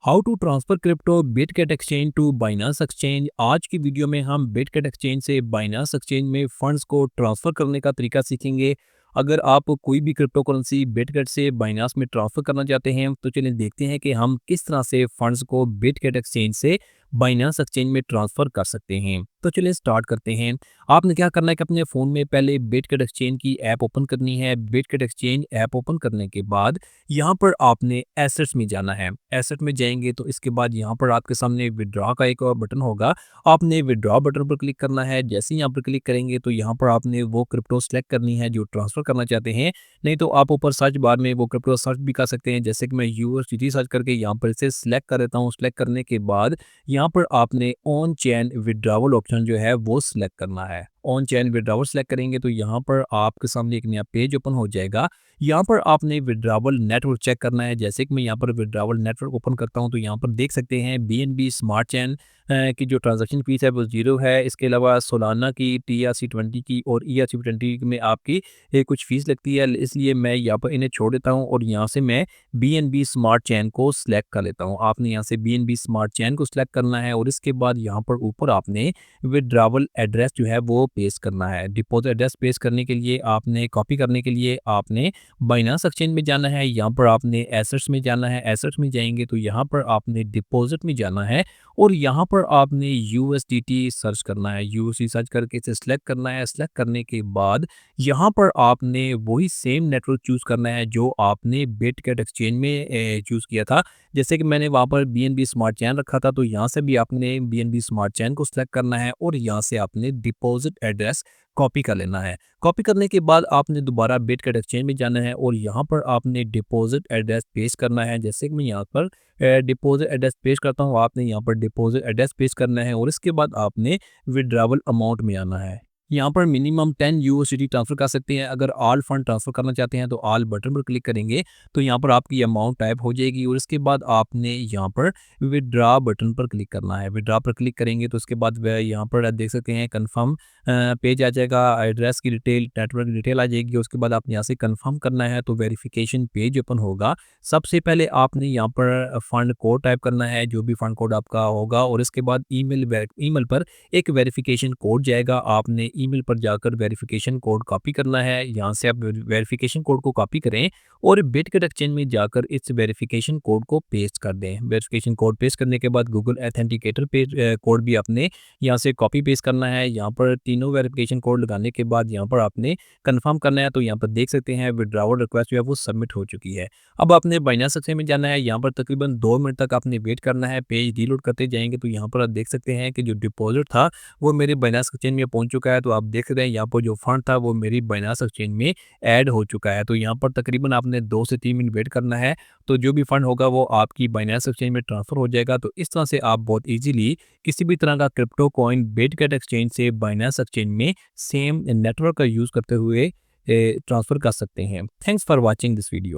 How to transfer crypto Bitget exchange to Binance exchange. आज की video में हम बिटकेट एक्सचेंज से बाइनांस एक्सचेंज में फंड्स को ट्रांसफर करने का तरीका सीखेंगे। अगर आप कोई भी क्रिप्टो करेंसी बिटकेट से बाइनांस में ट्रांसफर करना चाहते हैं तो चलिए देखते हैं कि हम किस तरह से फंड्स को बिटकेट एक्सचेंज से बाइनांस एक्सचेंज में ट्रांसफर कर सकते हैं। तो चलिए स्टार्ट करते हैं। आपने क्या करना है कि अपने फ़ोन में पहले बिटकेट एक्सचेंज की ऐप ओपन करनी है। बिटकेट एक्सचेंज ऐप ओपन करने के बाद यहाँ पर आपने एसेट्स में जाना है। एसेट में जाएंगे तो इसके बाद यहाँ पर आपके सामने विड्रॉ का एक और बटन होगा। आपने विड्रॉ बटन पर क्लिक करना है। जैसे ही यहाँ पर क्लिक करेंगे तो यहाँ पर आपने वो क्रिप्टो सेलेक्ट करनी है जो ट्रांसफर करना चाहते हैं। नहीं तो आप ऊपर सर्च बार में वो क्रिप्टो सर्च भी कर सकते हैं। जैसे कि मैं यूएसडीटी सर्च करके यहाँ पर इसे सिलेक्ट कर देता हूँ। सिलेक्ट करने के बाद यहाँ पर आपने ऑन चेन विड्रॉवल ऑप्शन जो है वो सिलेक्ट करना है। ऑन चेन विड्रॉवल सेलेक्ट करेंगे तो यहाँ पर आपके सामने एक नया पेज ओपन हो जाएगा। यहाँ पर आपने विड्रॉवल नेटवर्क चेक करना है। जैसे कि मैं यहाँ पर विड्रॉवल नेटवर्क ओपन करता हूँ तो यहाँ पर देख सकते हैं बीएनबी स्मार्ट चेन की जो ट्रांजैक्शन फीस है वो 0 है। इसके अलावा सोलाना की TRC20 की और ERC20 में आपकी कुछ फीस लगती है, इसलिए मैं यहाँ पर इन्हें छोड़ देता हूँ और यहाँ से मैं बीएनबी स्मार्ट चेन को सिलेक्ट कर लेता हूँ। आपने यहाँ से बीएनबी स्मार्ट चेन को सिलेक्ट करना है और इसके बाद यहाँ पर ऊपर आपने विड्रॉवल एड्रेस जो है वो पेस्ट करना है। डिपॉजिट एड्रेस पेस्ट करने के लिए आपने कॉपी करने के लिए आपने बाइनांस एक्सचेंज में जाना है। यहाँ पर आपने एसेट्स में जाना है। एसेट्स में जाएंगे तो यहाँ पर आपने डिपॉजिट में जाना है और यहाँ पर आपने यूएसडीटी सर्च करना है। यूएसडी सर्च करके इसे सिलेक्ट करना है। सिलेक्ट करने के बाद यहाँ पर आपने वही सेम नेटवर्क चूज करना है जो आपने बिटकेट एक्सचेंज में चूज किया था। जैसे कि मैंने वहाँ पर बीएनबी स्मार्ट चैन रखा था तो यहाँ से भी आपने बीएनबी स्मार्ट चैन को सिलेक्ट करना है और यहाँ से आपने डिपॉजिट एड्रेस कॉपी कर लेना है। कॉपी करने के बाद आपने दोबारा बिटकेट एक्सचेंज में जाना है और यहाँ पर आपने डिपॉजिट एड्रेस पेस्ट करना है। जैसे कि मैं यहाँ पर डिपॉजिट एड्रेस पेस्ट करता हूँ, आपने यहाँ पर डिपॉजिट एड्रेस पेस्ट करना है और इसके बाद आपने विड्रॉवल अमाउंट में आना है। यहाँ पर मिनिमम 10 यूएसडी ट्रांसफर कर सकते हैं। अगर ऑल फंड ट्रांसफर करना चाहते हैं तो ऑल बटन पर क्लिक करेंगे तो यहाँ पर आपकी अमाउंट टाइप हो जाएगी और इसके बाद आपने यहाँ पर विड्रॉ बटन पर क्लिक करना है। विड्रॉ पर क्लिक करेंगे तो उसके बाद वह यहाँ पर आप देख सकते हैं कन्फर्म पेज आ जाएगा। एड्रेस की डिटेल, नेटवर्क डिटेल आ जाएगी। उसके बाद आपने यहाँ से कन्फर्म करना है तो वेरिफिकेशन पेज ओपन होगा। सबसे पहले आपने यहाँ पर फंड कोड टाइप करना है, जो भी फंड कोड आपका होगा, और इसके बाद ईमेल पर एक वेरिफिकेशन कोड जाएगा। आपने ईमेल पर जाकर वेरिफिकेशन कोड कॉपी करना है। यहाँ से आप वेरिफिकेशन कोड को कॉपी करें और बिटकेट एक्सचेंज में जाकर इस वेरिफिकेशन कोड को पेस्ट कर दें। वेरिफिकेशन कोड पेस्ट करने के बाद गूगल ऑथेंटिकेटर पे कोड भी आपने यहाँ से कॉपी पेस्ट करना है। यहाँ पर तीनों वेरिफिकेशन कोड लगाने के बाद यहाँ पर आपने कंफर्म करना है तो यहाँ पर देख सकते हैं विड्रॉवल रिक्वेस्ट जो है वो सबमिट हो चुकी है। अब आपने बाइनांस एक्सचेंज में जाना है। यहाँ पर तकरीबन 2 मिनट तक आपने वेट करना है। पेज रीलोड करते जाएंगे तो यहाँ पर आप देख सकते हैं कि जो डिपॉजिट था वो मेरे बाइनांस एक्सचेंज में पहुंच चुका है। तो आप देख रहे हैं यहाँ पर जो फंड था वो मेरी बाइनांस एक्सचेंज में ऐड हो चुका है। तो यहाँ पर तकरीबन आपने 2 से 3 मिनट वेट करना है तो जो भी फंड होगा वो आपकी बाइनांस एक्सचेंज में ट्रांसफर हो जाएगा। तो इस तरह से आप बहुत ईजिली किसी भी तरह का क्रिप्टो कॉइन बिटकेट एक्सचेंज से बाइनांस एक्सचेंज में सेम नेटवर्क का यूज़ करते हुए ट्रांसफ़र कर सकते हैं। Thanks for watching this video.